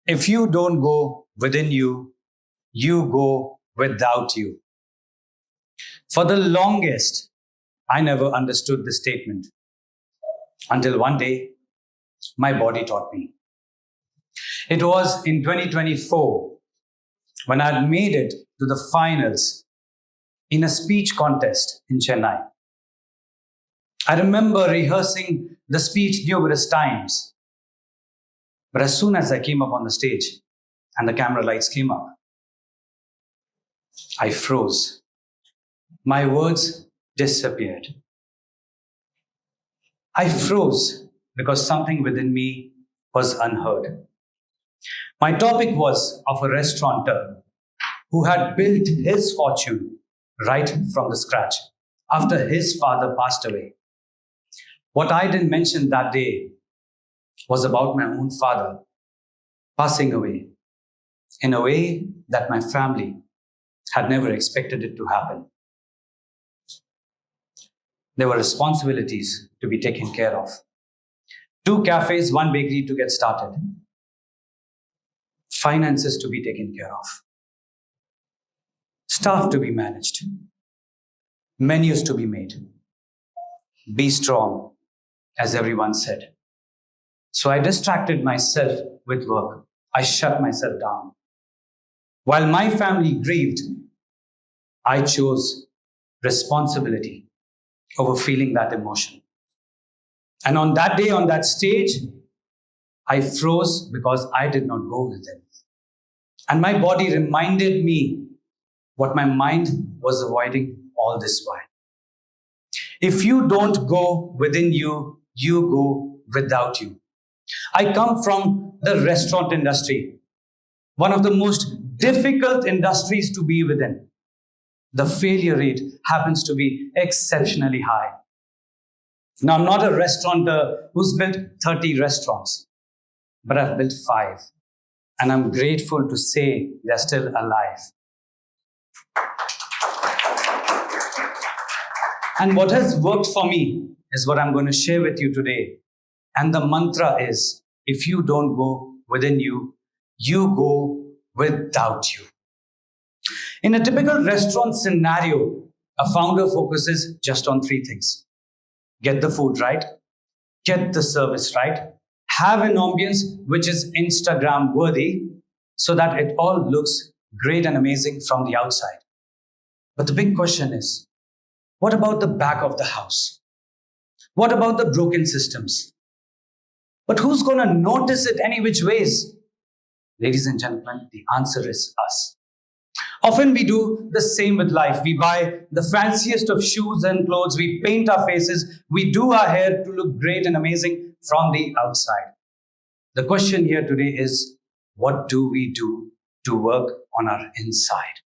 If you don't go within you, you go without you. For the longest, I never understood the statement until one day my body taught me. It was in 2024 when I had made it to the finals in a speech contest in Chennai. I remember rehearsing the speech numerous times. But as soon as I came up on the stage and the camera lights came up, I froze. My words disappeared. I froze because something within me was unheard. My topic was of a restaurateur who had built his fortune right from the scratch after his father passed away. What I didn't mention that day was about my own father passing away in a way that my family had never expected it to happen. There were responsibilities to be taken care of. 2 cafes, 1 bakery to get started. Finances to be taken care of. Staff to be managed. Menus to be made. Be strong, as everyone said. So I distracted myself with work. I shut myself down. While my family grieved, I chose responsibility over feeling that emotion. And on that day, on that stage, I froze because I did not go with them. And my body reminded me what my mind was avoiding all this while. If you don't go within you, you go without you. I come from the restaurant industry, one of the most difficult industries to be within. The failure rate happens to be exceptionally high. Now, I'm not a restaurateur who's built 30 restaurants, but I've built 5. And I'm grateful to say they're still alive. And what has worked for me is what I'm going to share with you today. And the mantra is, if you don't go within you, you go without you. In a typical restaurant scenario, a founder focuses just on 3 things. Get the food right, get the service right, have an ambience which is Instagram worthy so that it all looks great and amazing from the outside. But the big question is, what about the back of the house? What about the broken systems? But who's going to notice it any which ways? Ladies and gentlemen, the answer is us. Often we do the same with life. We buy the fanciest of shoes and clothes. We paint our faces. We do our hair to look great and amazing from the outside. The question here today is, what do we do to work on our inside?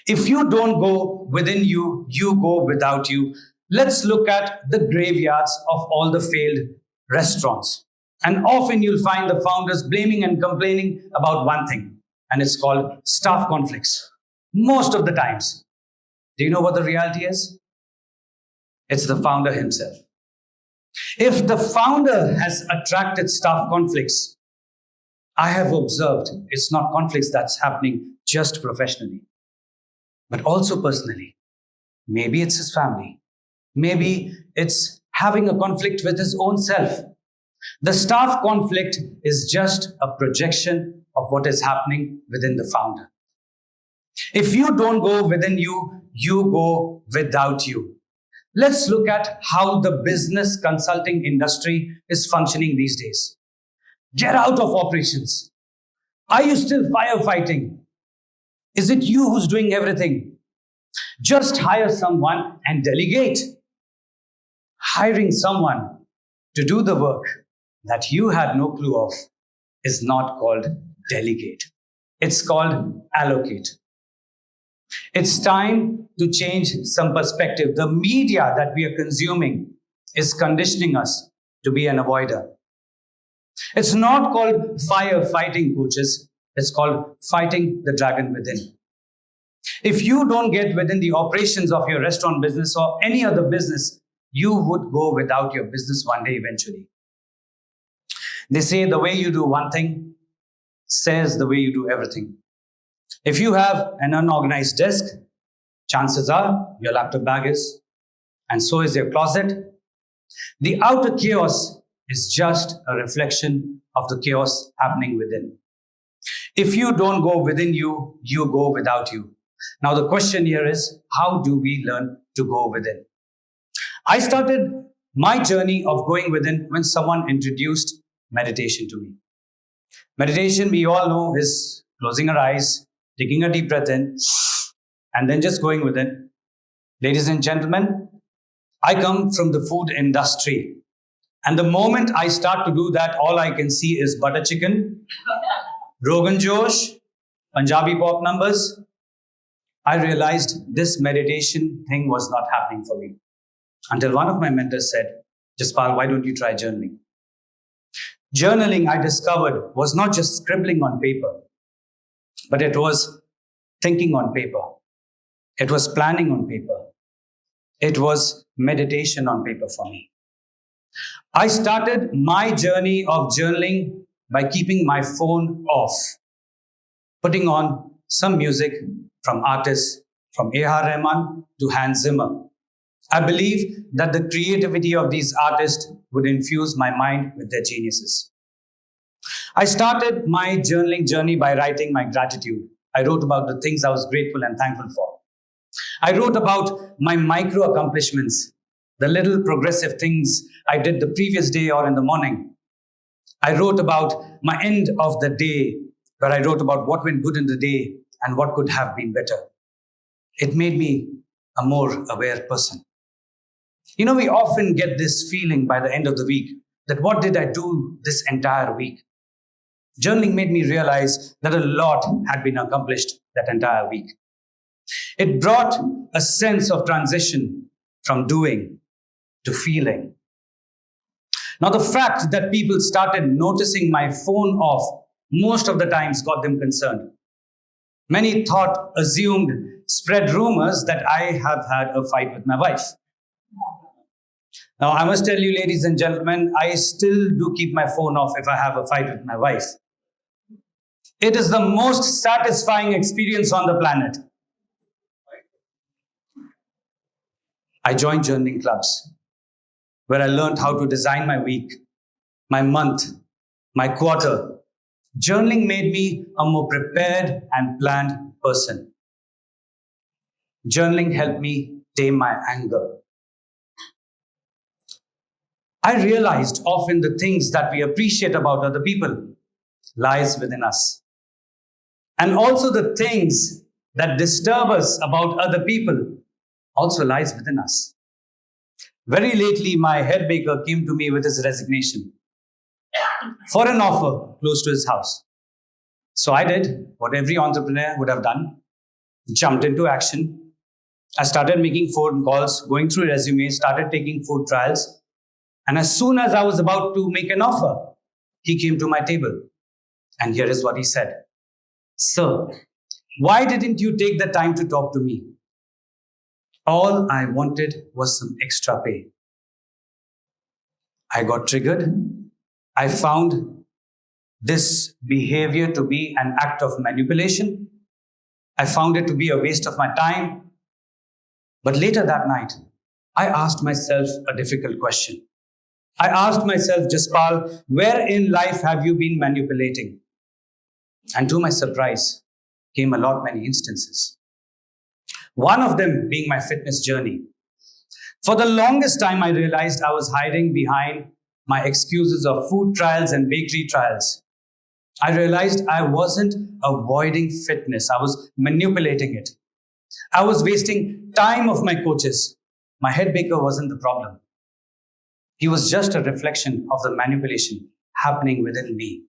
If you don't go within you, you go without you. Let's look at the graveyards of all the failed restaurants. And often you'll find the founders blaming and complaining about one thing, and it's called staff conflicts. Most of the times. Do you know what the reality is? It's the founder himself. If the founder has attracted staff conflicts, I have observed it's not conflicts that's happening just professionally, but also personally. Maybe it's his family. Maybe it's having a conflict with his own self. The staff conflict is just a projection of what is happening within the founder. If you don't go within you, you go without you. Let's look at how the business consulting industry is functioning these days. Get out of operations. Are you still firefighting? Is it you who's doing everything? Just hire someone and delegate. Hiring someone to do the work that you had no clue of is not called delegate. It's called allocate. It's time to change some perspective. The media that we are consuming is conditioning us to be an avoider. It's not called firefighting, coaches. It's called fighting the dragon within. If you don't get within the operations of your restaurant business or any other business, you would go without your business one day eventually. They say the way you do one thing says the way you do everything. If you have an unorganized desk, chances are your laptop bag is, and so is your closet. The outer chaos is just a reflection of the chaos happening within. If you don't go within you, you go without you. Now, the question here is, how do we learn to go within? I started my journey of going within when someone introduced meditation to me. Meditation, we all know, is closing our eyes, taking a deep breath in, and then just going within. Ladies and gentlemen, I come from the food industry. And the moment I start to do that, all I can see is butter chicken, Rogan Josh, Punjabi pop numbers. I realized this meditation thing was not happening for me. Until one of my mentors said, Jaspal, why don't you try journaling? Journaling, I discovered, was not just scribbling on paper, but it was thinking on paper. It was planning on paper. It was meditation on paper for me. I started my journey of journaling by keeping my phone off, putting on some music from artists from A.R. Rahman to Hans Zimmer. I believe that the creativity of these artists would infuse my mind with their geniuses. I started my journaling journey by writing my gratitude. I wrote about the things I was grateful and thankful for. I wrote about my micro accomplishments, the little progressive things I did the previous day or in the morning. I wrote about my end of the day, where I wrote about what went good in the day and what could have been better. It made me a more aware person. You know, we often get this feeling by the end of the week that what did I do this entire week? Journaling made me realize that a lot had been accomplished that entire week. It brought a sense of transition from doing to feeling. Now, the fact that people started noticing my phone off most of the times got them concerned. Many assumed, spread rumors that I have had a fight with my wife. Now, I must tell you, ladies and gentlemen, I still do keep my phone off if I have a fight with my wife. It is the most satisfying experience on the planet. I joined journaling clubs where I learned how to design my week, my month, my quarter. Journaling made me a more prepared and planned person. Journaling helped me tame my anger. I realized often the things that we appreciate about other people lies within us. And also the things that disturb us about other people also lies within us. Very lately, my head baker came to me with his resignation for an offer close to his house. So I did what every entrepreneur would have done, jumped into action. I started making phone calls, going through resumes, started taking food trials. And as soon as I was about to make an offer, he came to my table. And here is what he said. Sir, why didn't you take the time to talk to me? All I wanted was some extra pay. I got triggered. I found this behavior to be an act of manipulation. I found it to be a waste of my time. But later that night, I asked myself a difficult question. I asked myself, Jaspal, where in life have you been manipulating? And to my surprise, came a lot many instances. One of them being my fitness journey. For the longest time, I realized I was hiding behind my excuses of food trials and bakery trials. I realized I wasn't avoiding fitness. I was manipulating it. I was wasting time of my coaches. My head baker wasn't the problem. He was just a reflection of the manipulation happening within me.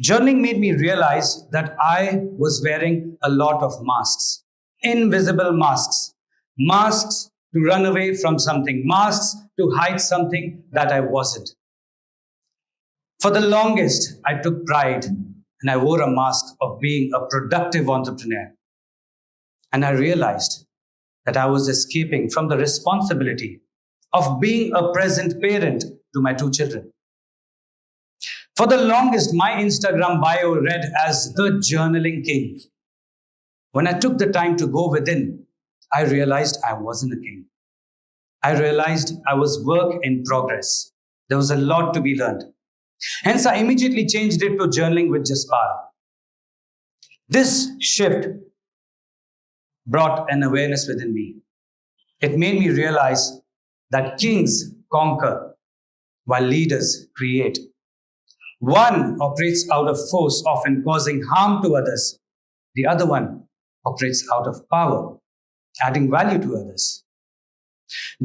Journaling made me realize that I was wearing a lot of masks, invisible masks, masks to run away from something, masks to hide something that I wasn't. For the longest, I took pride and I wore a mask of being a productive entrepreneur. And I realized that I was escaping from the responsibility of being a present parent to my two children. For the longest, my Instagram bio read as the journaling king. When I took the time to go within, I realized I wasn't a king. I realized I was work in progress. There was a lot to be learned. Hence, I immediately changed it to journaling with Jaspal. This shift brought an awareness within me. It made me realize that kings conquer while leaders create. One operates out of force, often causing harm to others. The other one operates out of power, adding value to others.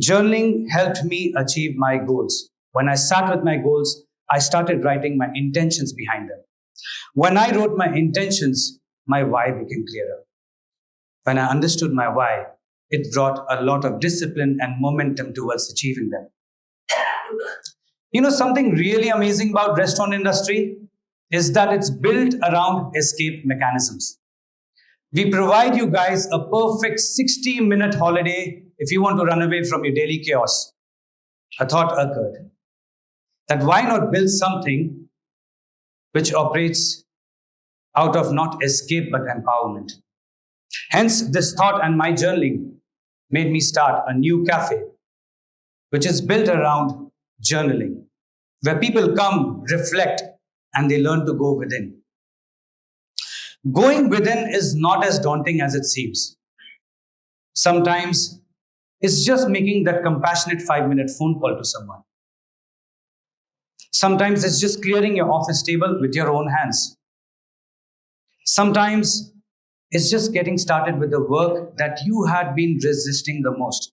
Journaling helped me achieve my goals. When I sat with my goals, I started writing my intentions behind them. When I wrote my intentions, my why became clearer. When I understood my why, it brought a lot of discipline and momentum towards achieving them. You know, something really amazing about restaurant industry is that it's built around escape mechanisms. We provide you guys a perfect 60-minute holiday if you want to run away from your daily chaos. A thought occurred that why not build something which operates out of not escape but empowerment. Hence, this thought and my journaling made me start a new cafe, which is built around journaling, where people come, reflect, and they learn to go within. Going within is not as daunting as it seems. Sometimes it's just making that compassionate 5-minute phone call to someone. Sometimes it's just clearing your office table with your own hands. Sometimes it's just getting started with the work that you had been resisting the most.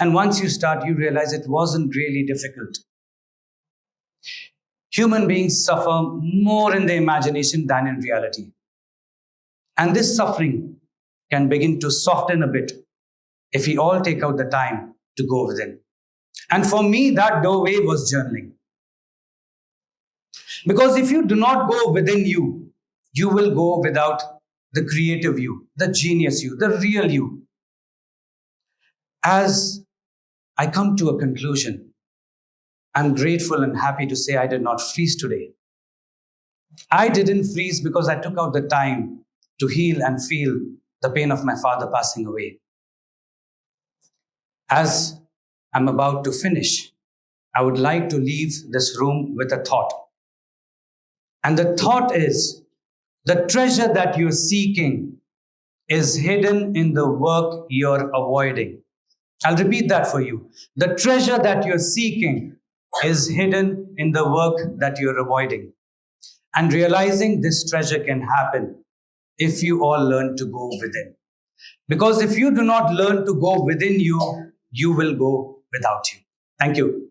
And once you start, you realize it wasn't really difficult. Human beings suffer more in the imagination than in reality. And this suffering can begin to soften a bit if we all take out the time to go within. And for me, that doorway was journaling. Because if you do not go within you, you will go without the creative you, the genius you, the real you. As I come to a conclusion, I'm grateful and happy to say I did not freeze today. I didn't freeze because I took out the time to heal and feel the pain of my father passing away. As I'm about to finish, I would like to leave this room with a thought. And the thought is, the treasure that you're seeking is hidden in the work you're avoiding. I'll repeat that for you. The treasure that you're seeking is hidden in the work that you're avoiding. And realizing this treasure can happen if you all learn to go within. Because if you do not learn to go within you, you will go without you. Thank you.